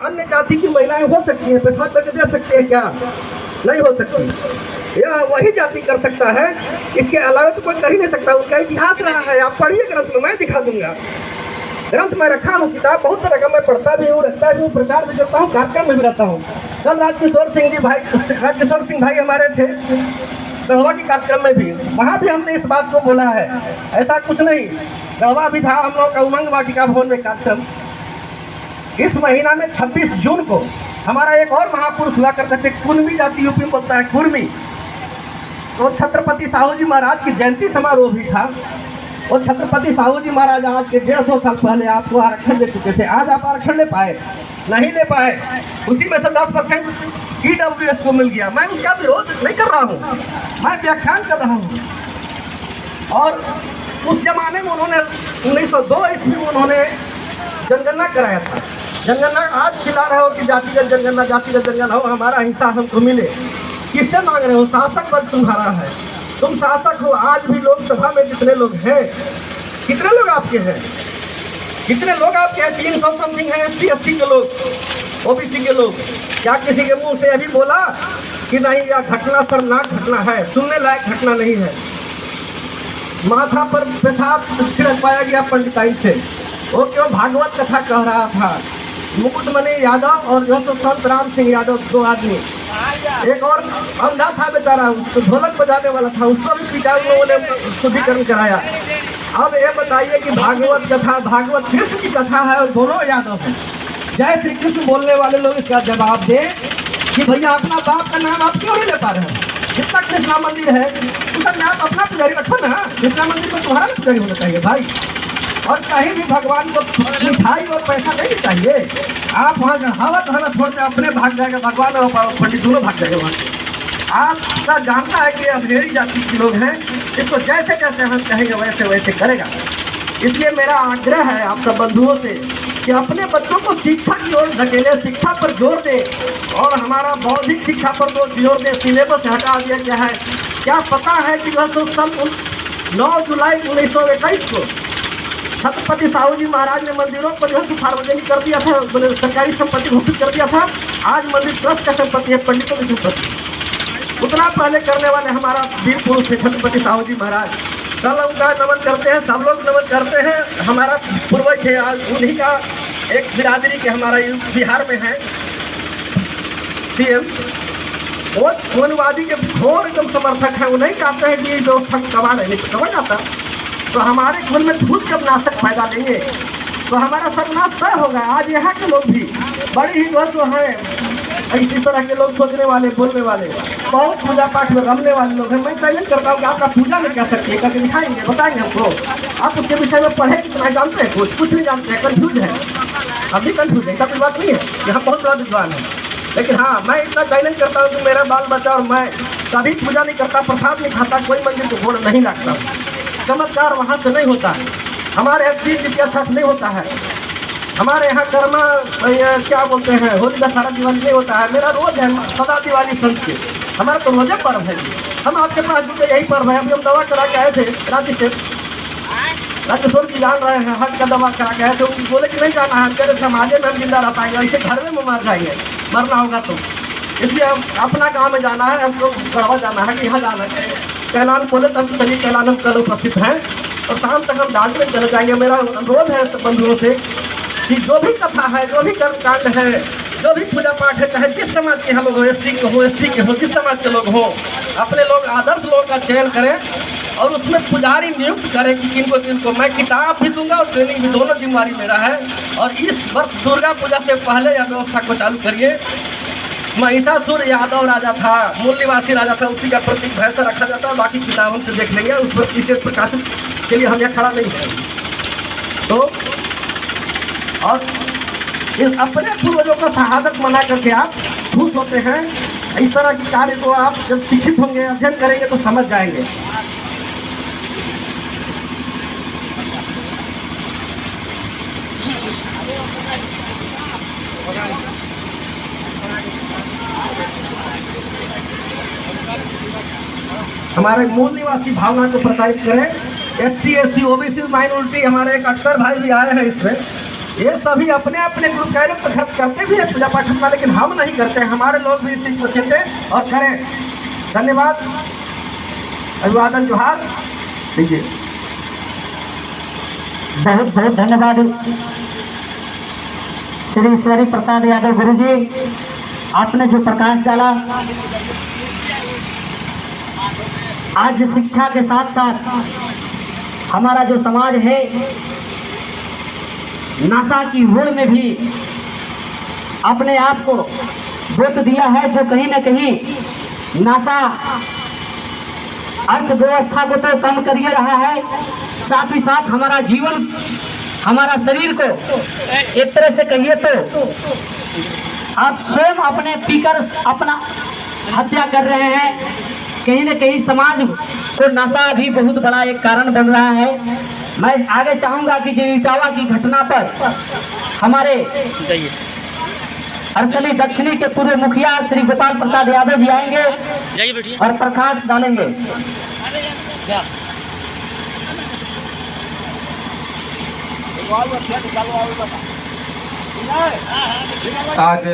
अन्य जाति की महिलाएं हो सकती हैं, पेशाब करके दे सकते हैं क्या? नहीं हो सकती। यह वही जाति कर सकता है, इसके अलावा तो कोई कर ही नहीं सकता। उनका इतिहास रहा है, आप पढ़िए ग्रंथ में, मैं दिखा दूंगा। ग्रंथ में रखा हूँ, किताब बहुत तरह का मैं पढ़ता भी हूँ, रखता भी हूँ, प्रचार भी करता हूँ, कार्यक्रम में भी रहता हूँ। कल राजकिशोर सिंह भाई हमारे थे गढ़वा के कार्यक्रम में भी, वहाँ भी हमने इस बात को बोला है। ऐसा कुछ नहीं, गढ़वा भी था हम लोग का उमंग वाटिका भवन में कार्यक्रम। इस महीना में 26 जून को हमारा एक और महापुरुष हुआ करते थे, कुर्मी जाति यूपी में बोलता है कुर्मी, तो छत्रपति साहू जी महाराज की जयंती समारोह भी था। और छत्रपति साहू जी महाराज आज के 150 साल पहले आपको आरक्षण दे चुके थे, आज आप आरक्षण ले पाए? नहीं ले पाए। उसी में से 10% EWS को मिल गया। मैं उसका विरोध नहीं कर रहा हूँ, मैं व्याख्यान कर रहा हूँ। और उस जमाने में उन्होंने 1902 ईस्वी में उन्होंने जनगणना कराया था। जनगणना आज खिला रहे हो कि जातिगत जनगणना, जातिगत जनगणना हो, हमारा हिस्सा हमको मिले। किससे मांग रहे हो? शासक वर्ग तुम्हारा है, तुम शासक हो। आज भी लोकसभा में जितने लोग हैं, कितने लोग आपके हैं? कितने लोग आपके हैं? 300 समथिंग है SC के लोग, OBC के लोग। क्या किसी के मुंह से अभी बोला कि नहीं यह घटना शर्मनाक घटना है, सुनने लायक घटना नहीं है? माथा पर पेशाब छिड़क पाया गया पंडिताई से, वो क्यों भागवत कथा कह रहा था। मुकुटमणि यादव और जो तो संत राम सिंह यादव, 2 आदमी। एक और अंधा था बेचारा, उसको ढोलक बजाने वाला था, उसको भी पिता लोगों ने शुद्धिकरण कराया। अब ये बताइए कि भागवत कथा, भागवत कृष्ण की कथा है और दोनों यादव हैं। जय श्री कृष्ण बोलने वाले लोग इसका जवाब दें कि भैया अपना बाप का नाम आप क्यों नहीं ले पा रहे हैं? जितना कृष्णा मंदिर है उसका नाम अपना पुजारी रखो ना। कृष्णा मंदिर में तुम्हारा पुजारी होना चाहिए भाई। और कहीं भी भगवान को मिठाई और पैसा नहीं चाहिए। आप वहाँ हवा कहना छोड़ के अपने भाग जाएगा, भगवान और पंडित दोनों भाग जाएगा वहाँ से। आपका जानता है कि अधेड़ी जाति के लोग हैं, इसको जैसे जैसे हम कहेंगे वैसे वैसे करेगा। इसलिए मेरा आग्रह है आप सब बंधुओं से कि अपने बच्चों को शिक्षा की ओर धकेले, शिक्षा पर जोर दें और हमारा बौद्धिक शिक्षा पर तो जोर दें। सिलेबस हटा दिया गया है। क्या पता है कि वह तो सन 9 जुलाई 1921 को छत्रपति साहू जी महाराज ने मंदिरों को जो है सार्वजनिक कर दिया था, सरकारी संपत्ति घोषित कर दिया था। आज मंदिर ट्रस्ट का संपत्ति है, पंडितों की संपत्ति। उतना पहले करने वाले हमारा वीर पुरुष है छत्रपति साहू जी महाराज। कल उनका नमन करते हैं, सब लोग नमन करते हैं। हमारा पूर्वज है, आज उन्हीं का एक बिरादरी के हमारा बिहार में है CM, वो वनवादी के घोर एकदम समर्थक है। वो नहीं चाहते हैं कि जो ठग कमा रहे हैं कमा जाता, तो हमारे खून में झूठ जब नाशक पैदा देंगे तो हमारा सर्वनाश तय होगा। आज यहाँ के लोग भी बड़ी ही जो है इसी तरह के लोग सोचने वाले, बोलने वाले, बहुत पूजा पाठ में रमने वाले लोग हैं। मैं चैलेंज करता हूँ कि आपका पूजा में क्या सकती है, करके दिखाएंगे, बताएंगे हमको। आप उसके विषय में पढ़े कितना जानते हैं? कुछ नहीं जानते हैं, कन्फ्यूज है। हम भी कन्फ्यूज है, ऐसा कोई बात नहीं है। यहाँ बहुत बड़ा विद्वान है, लेकिन हाँ मैं इतना चैलेंज करता हूँ कि मेरा बाल बच्चा और मैं कभी पूजा नहीं करता, प्रसाद नहीं खाता, कोई मंदिर को घोड़ नहीं लगता। चमत्कार वहाँ से नहीं होता है, हमारे यहाँ तीज इतिहास नहीं होता है, हमारे यहाँ कर्मा क्या बोलते हैं होली दशहरा दिवाली नहीं होता है। मेरा रोज है सदा दिवाली संत के, हमारा तो रोजे पर्व है। हम आपके पास भी यही पर्व है। अभी हम दवा करा के आए थे रांची से, राजेश्वर जी जान रहे हैं, हज का दवा करा के आए थे। उनको बोले कि नहीं जाना है, कह समाजे में हम जिंदा रह पाएंगे, ऐसे घर में मर जाएंगे, मरना होगा तो। इसलिए हम अपना गाँव में जाना है, हमको गढ़वा जाना है कि यहाँ जाना है। कैलान बोले तब चलिए, कैलान हम कल उपस्थित हैं और शाम तक हम डांट में चले जाएंगे। मेरा अनुरोध है बंधुओं से कि जो भी कथा है, जो भी कर्मकांड है, जो भी पूजा पाठ है, चाहे जिस समाज के हम लोग हो, SC के हो, ST के हो, जिस समाज के लोग हो, अपने लोग आदर्श लोगों का चयन करें और उसमें पुजारी नियुक्त करें कि किनको। मैं किताब भी दूंगा और ट्रेनिंग भी, दोनों जिम्मेवारी मेरा है। और इस वर्ष दुर्गा पूजा से पहले यह व्यवस्था को चालू करिए। महिषासुर यादव राजा था, मूल निवासी राजा था, उसी का प्रतीक भैंसा रखा जाता है। बाकी किताबों से देख लेंगे, उस पर विशेष प्रकाशन के लिए हम यहाँ खड़ा नहीं है। तो और इस अपने पूर्वजों को शहादत मना करके आप खुश होते हैं। इस तरह के कार्य को आप जब शिक्षित होंगे, अध्ययन करेंगे तो समझ जाएंगे। हमारे मूल निवासी भावना को प्रसारित करें। SC SC OBC माइनॉरिटी, हमारे एक अक्सर भाई भी आए हैं इसमें, ये सभी अपने अपने गुरु कैलों पर खर्च करते भी हैं पूजा पाठ में, लेकिन हम नहीं करते। हमारे लोग भी इस चीज को सोचें और करें। धन्यवाद, अभिवादन, जोहार दीजिए। बहुत बहुत धन्यवाद श्री ईश्वरी प्रसाद यादव गुरु जी, आपने जो प्रकाश डाला। आज शिक्षा के साथ साथ हमारा जो समाज है नशा की होड़ में भी अपने आप को वोट दिया है, जो कहीं न कहीं नशा अर्थव्यवस्था को तो कम कर ही रहा है, साथ ही साथ हमारा जीवन, हमारा शरीर को एक तरह से कहिए तो आप स्वयं अपने पीकर अपना हत्या कर रहे हैं। कहीं न कहीं समाज को नशा भी बहुत बड़ा एक कारण बन रहा है। मैं आगे चाहूंगा कि जो इटावा की घटना पर हमारे अरसली दक्षिणी के पूर्व मुखिया श्री गोपाल प्रसाद यादव जी आएंगे और प्रकाश डालेंगे। आज